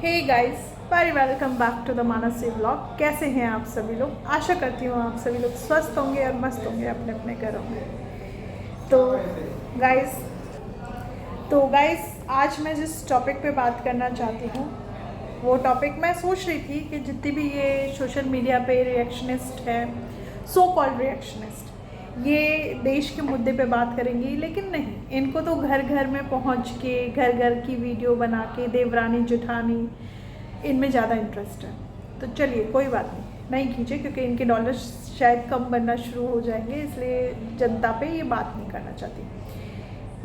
Hey guys, very welcome back to the Mansi vlog. कैसे हैं आप सभी लोग? आशा करती हूँ आप सभी लोग स्वस्थ होंगे और मस्त होंगे अपने अपने घरों में। तो गाइस आज मैं जिस टॉपिक पे बात करना चाहती हूँ वो टॉपिक मैं सोच रही थी कि जितनी भी ये सोशल मीडिया पे रिएक्शनिस्ट है, सो कॉल्ड रिएक्शनिस्ट, ये देश के मुद्दे पे बात करेंगी, लेकिन नहीं, इनको तो घर घर में पहुंच के घर घर की वीडियो बना के देवरानी जेठानी इनमें ज़्यादा इंटरेस्ट है। तो चलिए कोई बात नहीं कीजिए, क्योंकि इनके डॉलर शायद कम बनना शुरू हो जाएंगे, इसलिए जनता पे ये बात नहीं करना चाहती।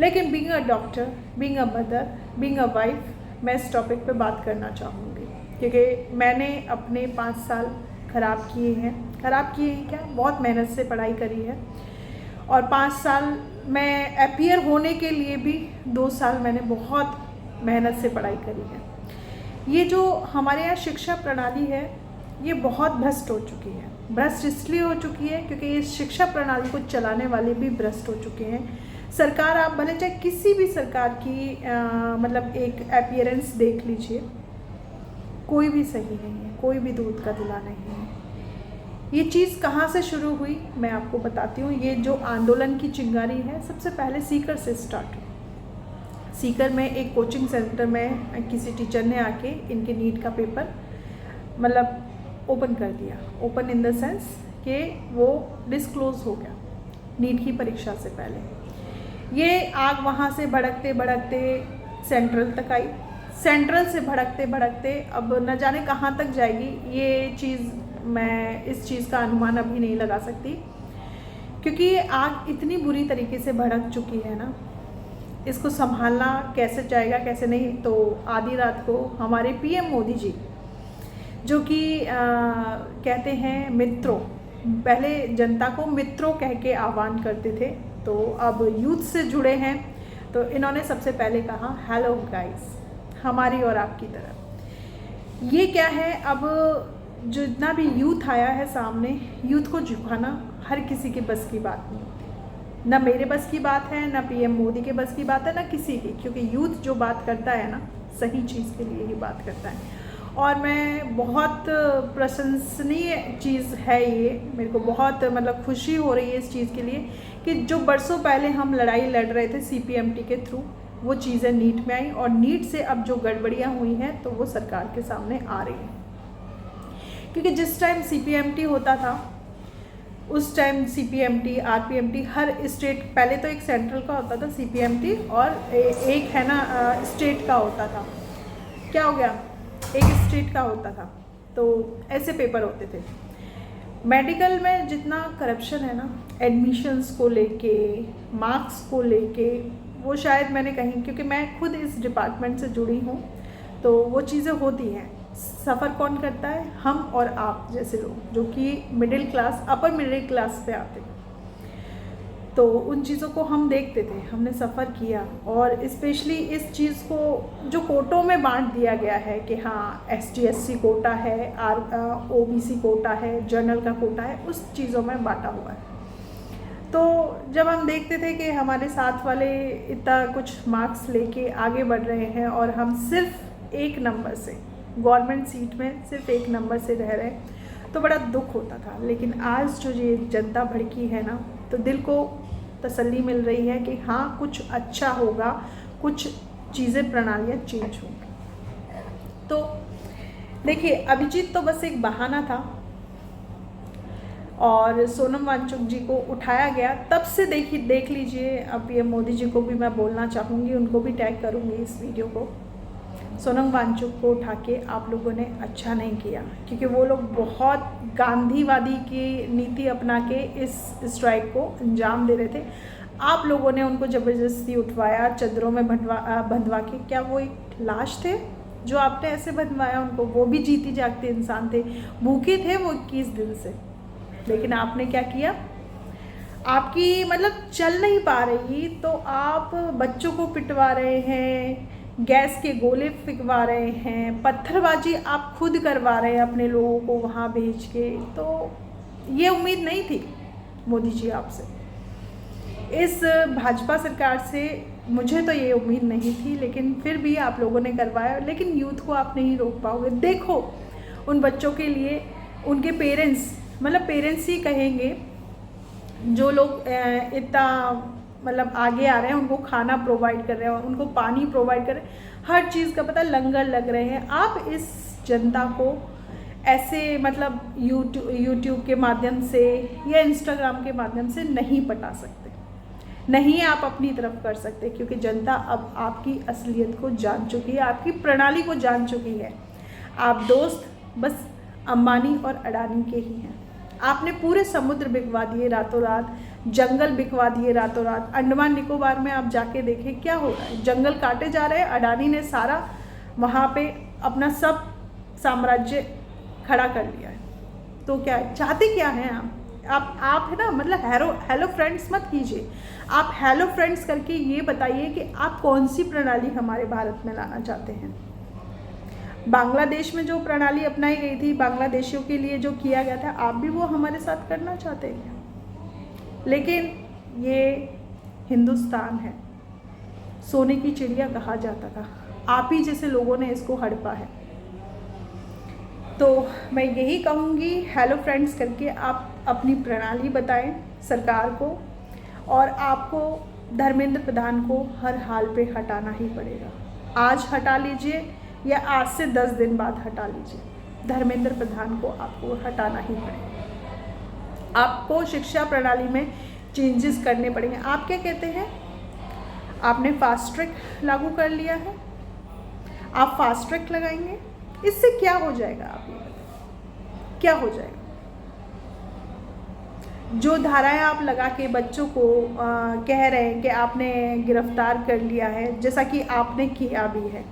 लेकिन being a doctor, being a mother, being a wife, मैं इस टॉपिक पे बात करना चाहूँगी, क्योंकि मैंने अपने 5 साल ख़राब किए हैं क्या, बहुत मेहनत से पढ़ाई करी है, और 5 साल मैं अपीयर होने के लिए भी 2 साल मैंने बहुत मेहनत से पढ़ाई करी है। ये जो हमारे यहाँ शिक्षा प्रणाली है ये बहुत भ्रष्ट हो चुकी है। भ्रष्ट इसलिए हो चुकी है क्योंकि इस शिक्षा प्रणाली को चलाने वाले भी भ्रष्ट हो चुके हैं। सरकार, आप भले चाहे किसी भी सरकार की मतलब एक अपीयरेंस देख लीजिए, कोई भी सही नहीं है, कोई भी दूध का धुला नहीं है। ये चीज़ कहाँ से शुरू हुई मैं आपको बताती हूँ। ये जो आंदोलन की चिंगारी है सबसे पहले सीकर से स्टार्ट हुई। सीकर में एक कोचिंग सेंटर में किसी टीचर ने आके इनके नीट का पेपर मतलब ओपन कर दिया। ओपन इन द सेंस कि वो डिस्क्लोज हो गया नीट की परीक्षा से पहले। ये आग वहाँ से भड़कते भड़कते सेंट्रल तक आई। सेंट्रल से भड़कते भड़कते अब न जाने कहाँ तक जाएगी ये चीज़, मैं इस चीज़ का अनुमान अभी नहीं लगा सकती, क्योंकि ये आग इतनी बुरी तरीके से भड़क चुकी है ना, इसको संभालना कैसे जाएगा कैसे नहीं। तो आधी रात को हमारे पीएम मोदी जी, जो कि कहते हैं मित्रों, पहले जनता को मित्रों कह के आह्वान करते थे, तो अब यूथ से जुड़े हैं, तो इन्होंने सबसे पहले कहा हेलो गाइस, हमारी और आपकी तरफ। ये क्या है, अब जितना भी यूथ आया है सामने, यूथ को झुकाना हर किसी के बस की बात नहीं होती। ना मेरे बस की बात है, ना पीएम मोदी के बस की बात है, ना किसी की, क्योंकि यूथ जो बात करता है ना, सही चीज़ के लिए ही बात करता है। और मैं बहुत प्रशंसनीय चीज़ है ये, मेरे को बहुत मतलब खुशी हो रही है इस चीज़ के लिए कि जो बरसों पहले हम लड़ाई लड़ रहे थे सीपीएमटी के थ्रू, वो चीज़ें नीट में आई, और नीट से अब जो गड़बड़ियाँ हुई हैं तो वो सरकार के सामने आ रही हैं। क्योंकि जिस टाइम सीपीएमटी होता था उस टाइम सीपीएमटी, आरपीएमटी हर स्टेट, पहले तो एक सेंट्रल का होता था सीपीएमटी और एक है ना स्टेट का होता था। क्या हो गया, एक स्टेट का होता था, तो ऐसे पेपर होते थे। मेडिकल में जितना करप्शन है ना, एडमिशन्स को लेके, मार्क्स को लेके, वो शायद मैंने कहीं, क्योंकि मैं खुद इस डिपार्टमेंट से जुड़ी हूँ, तो वो चीज़ें होती हैं। सफ़र कौन करता है? हम और आप जैसे लोग, जो कि middle class, upper middle class पे आते हैं, तो उन चीज़ों को हम देखते थे, हमने सफ़र किया। और स्पेशली इस चीज़ को जो कोटों में बांट दिया गया है कि हाँ ST/SC कोटा है, OBC कोटा है, जनरल का कोटा है, उस चीज़ों में बांटा हुआ है। तो जब हम देखते थे कि हमारे साथ वाले इतना कुछ मार्क्स लेके आगे बढ़ रहे हैं और हम सिर्फ एक नंबर से, गवर्नमेंट सीट में सिर्फ एक नंबर से रह रहे, तो बड़ा दुख होता था। लेकिन आज जो ये जनता भड़की है ना, तो दिल को तसल्ली मिल रही है कि हाँ कुछ अच्छा होगा, कुछ चीज़ें, प्रणालियाँ चेंज होंगी। तो देखिए, अभिजीत तो बस एक बहाना था, और सोनम वांगचुक जी को उठाया गया तब से देख लीजिए। अब पीएम मोदी जी को भी मैं बोलना चाहूँगी, उनको भी टैग करूँगी इस वीडियो को। सोनम वांगचुक को उठा के आप लोगों ने अच्छा नहीं किया, क्योंकि वो लोग बहुत गांधीवादी की नीति अपना के इस स्ट्राइक को अंजाम दे रहे थे। आप लोगों ने उनको ज़बरदस्ती उठवाया, चदरों में बंधवा के। क्या वो एक लाश थे जो आपने ऐसे बंधवाया उनको? वो भी जीती जागते इंसान थे, भूखे थे वो 21 दिन से। लेकिन आपने क्या किया, आपकी मतलब चल नहीं पा रही तो आप बच्चों को पिटवा रहे हैं, गैस के गोले फिकवा रहे हैं, पत्थरबाजी आप खुद करवा रहे हैं अपने लोगों को वहाँ भेज के। तो ये उम्मीद नहीं थी मोदी जी आपसे। इस भाजपा सरकार से मुझे तो ये उम्मीद नहीं थी, लेकिन फिर भी आप लोगों ने करवाया। लेकिन यूथ को आप नहीं रोक पाओगे। देखो उन बच्चों के लिए उनके पेरेंट्स, मतलब पेरेंट्स ही कहेंगे, जो लोग इतना मतलब आगे आ रहे हैं, उनको खाना प्रोवाइड कर रहे हैं, उनको पानी प्रोवाइड कर रहे हैं, हर चीज़ का पता लंगर लग रहे हैं। आप इस जनता को ऐसे मतलब यूट्यूब के माध्यम से या इंस्टाग्राम के माध्यम से नहीं पटा सकते, नहीं आप अपनी तरफ कर सकते, क्योंकि जनता अब आपकी असलियत को जान चुकी है, आपकी प्रणाली को जान चुकी है। आप दोस्त बस अंबानी और अडानी के ही हैं। आपने पूरे समुद्र बिकवा दिए रातों रात, जंगल बिकवा दिए रातों रात। अंडमान निकोबार में आप जाके देखें क्या हो रहा है, जंगल काटे जा रहे हैं। अडानी ने सारा वहाँ पे अपना सब साम्राज्य खड़ा कर लिया है। तो क्या है, चाहते क्या हैं आप है ना, मतलब हेलो फ्रेंड्स मत कीजिए। आप हेलो फ्रेंड्स करके ये बताइए कि आप कौन सी प्रणाली हमारे भारत में लाना चाहते हैं। बांग्लादेश में जो प्रणाली अपनाई गई थी, बांग्लादेशियों के लिए जो किया गया था, आप भी वो हमारे साथ करना चाहते हैं। लेकिन ये हिंदुस्तान है, सोने की चिड़िया कहा जाता था, आप ही जैसे लोगों ने इसको हड़पा है। तो मैं यही कहूँगी, हेलो फ्रेंड्स करके आप अपनी प्रणाली बताएं सरकार को, और आपको धर्मेंद्र प्रधान को हर हाल पे हटाना ही पड़ेगा। आज हटा लीजिए या आज से 10 दिन बाद हटा लीजिए, धर्मेंद्र प्रधान को आपको हटाना ही पड़ेगा। आपको शिक्षा प्रणाली में चेंजेस करने पड़ेंगे। आप क्या कहते हैं, आपने फास्ट ट्रैक लागू कर लिया है, आप फास्ट ट्रैक लगाएंगे, इससे क्या हो जाएगा, आप ये बताएं, क्या हो जाएगा। जो धाराएं आप लगा के बच्चों को कह रहे हैं कि आपने गिरफ्तार कर लिया है, जैसा कि आपने किया भी है,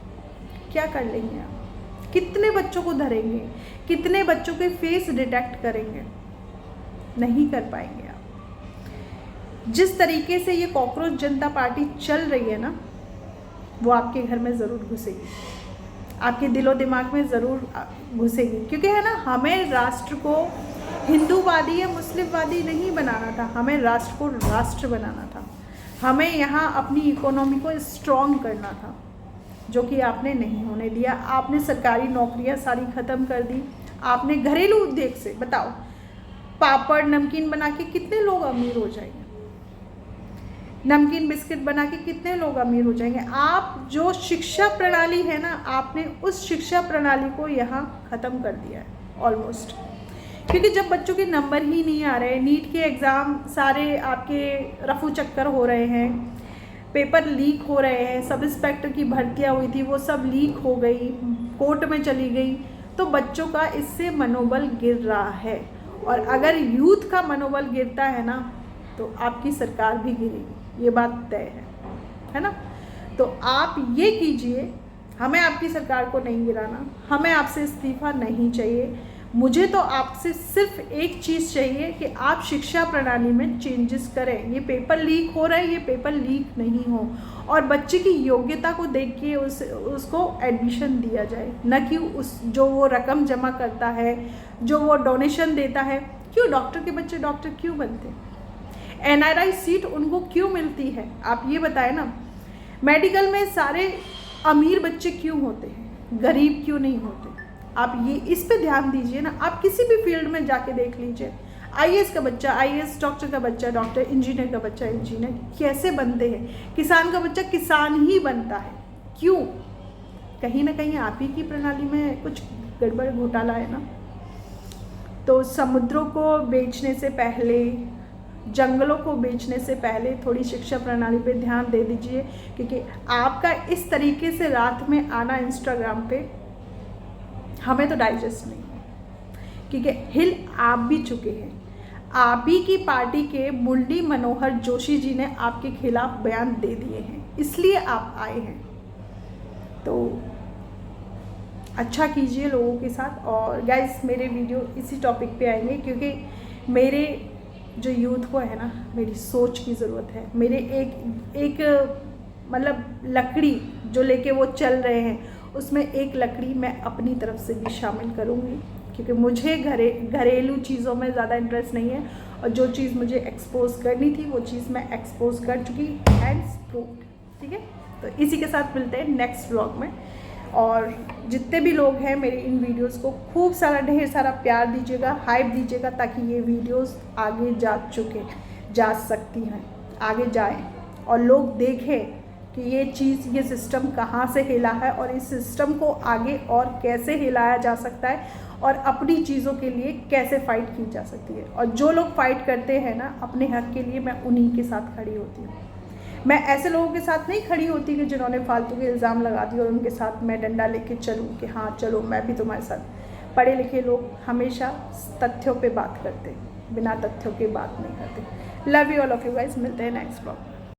क्या कर लेंगे आप? कितने बच्चों को धरेंगे, कितने बच्चों के फेस डिटेक्ट करेंगे? नहीं कर पाएंगे आप। जिस तरीके से ये कॉकरोच जनता पार्टी चल रही है ना, वो आपके घर में ज़रूर घुसेगी, आपके दिलो दिमाग में ज़रूर घुसेगी। क्योंकि है ना, हमें राष्ट्र को हिंदूवादी या मुस्लिमवादी नहीं बनाना था, हमें राष्ट्र को राष्ट्र बनाना था। हमें यहाँ अपनी इकोनॉमी को स्ट्रॉन्ग करना था, जो कि आपने नहीं होने दिया। आपने सरकारी नौकरियां सारी ख़त्म कर दी। आपने घरेलू उद्योग से, बताओ, पापड़ नमकीन बना के कितने लोग अमीर हो जाएंगे, नमकीन बिस्किट बना के कितने लोग अमीर हो जाएंगे। आप जो शिक्षा प्रणाली है ना, आपने उस शिक्षा प्रणाली को यहाँ ख़त्म कर दिया है ऑलमोस्ट। क्योंकि जब बच्चों के नंबर ही नहीं आ रहे, नीट के एग्ज़ाम सारे आपके रफू चक्कर हो रहे हैं, पेपर लीक हो रहे हैं, सब इंस्पेक्टर की भर्तियाँ हुई थी वो सब लीक हो गई, कोर्ट में चली गई, तो बच्चों का इससे मनोबल गिर रहा है। और अगर यूथ का मनोबल गिरता है ना, तो आपकी सरकार भी गिरेगी, ये बात तय है ना। तो आप ये कीजिए, हमें आपकी सरकार को नहीं गिराना, हमें आपसे इस्तीफा नहीं चाहिए। मुझे तो आपसे सिर्फ एक चीज़ चाहिए कि आप शिक्षा प्रणाली में चेंजेस करें। ये पेपर लीक हो रहा है, ये पेपर लीक नहीं हो, और बच्चे की योग्यता को देख के उसको एडमिशन दिया जाए, न कि उस जो वो रकम जमा करता है, जो वो डोनेशन देता है। क्यों डॉक्टर के बच्चे डॉक्टर क्यों बनते हैं? NRI सीट उनको क्यों मिलती है, आप ये बताएं ना। मेडिकल में सारे अमीर बच्चे क्यों होते हैं, गरीब क्यों नहीं होते? आप ये इस पे ध्यान दीजिए ना। आप किसी भी फील्ड में जाके देख लीजिए, IAS का बच्चा IAS, डॉक्टर का बच्चा डॉक्टर, इंजीनियर का बच्चा इंजीनियर कैसे बनते हैं, किसान का बच्चा किसान ही बनता है। क्यों? कहीं ना कहीं आप ही की प्रणाली में कुछ गड़बड़ घोटाला है ना। तो समुद्रों को बेचने से पहले, जंगलों को बेचने से पहले थोड़ी शिक्षा प्रणाली पे ध्यान दे दीजिए, क्योंकि आपका इस तरीके से रात में आना इंस्टाग्राम पे हमें तो डाइजेस्ट नहीं है, क्योंकि हिल आप भी चुके हैं। आप ही की पार्टी के मुरली मनोहर जोशी जी ने आपके खिलाफ बयान दे दिए हैं, इसलिए आप आए हैं। तो अच्छा कीजिए लोगों के साथ। और गाइस, मेरे वीडियो इसी टॉपिक पे आएंगे, क्योंकि मेरे जो यूथ को है ना, मेरी सोच की ज़रूरत है। मेरे एक मतलब लकड़ी जो लेके वो चल रहे हैं, उसमें एक लकड़ी मैं अपनी तरफ से भी शामिल करूँगी, क्योंकि मुझे घरेलू चीज़ों में ज़्यादा इंटरेस्ट नहीं है, और जो चीज़ मुझे एक्सपोज करनी थी वो चीज़ मैं एक्सपोज कर चुकी, हैंड्स प्रूव्ड। ठीक है, तो इसी के साथ मिलते हैं नेक्स्ट व्लॉग में। और जितने भी लोग हैं मेरे इन वीडियोस को खूब सारा ढेर सारा प्यार दीजिएगा, हाइप दीजिएगा, ताकि ये वीडियोस आगे जा सकती हैं, आगे जाएं और लोग देखें कि ये चीज़, ये सिस्टम कहाँ से हिला है और इस सिस्टम को आगे और कैसे हिलाया जा सकता है और अपनी चीज़ों के लिए कैसे फ़ाइट की जा सकती है। और जो लोग फ़ाइट करते हैं ना अपने हक के लिए, मैं उन्हीं के साथ खड़ी होती हूँ। मैं ऐसे लोगों के साथ नहीं खड़ी होती कि जिन्होंने फालतू के इल्ज़ाम लगा दिए और उनके साथ मैं डंडा लेके चलूँ कि हाँ चलो मैं भी तुम्हारे साथ। पढ़े लिखे लोग हमेशा तथ्यों पे बात करते हैं, बिना तथ्यों के बात नहीं करते। Love you all of you guys, मिलते हैं नेक्स्ट ब्लॉग।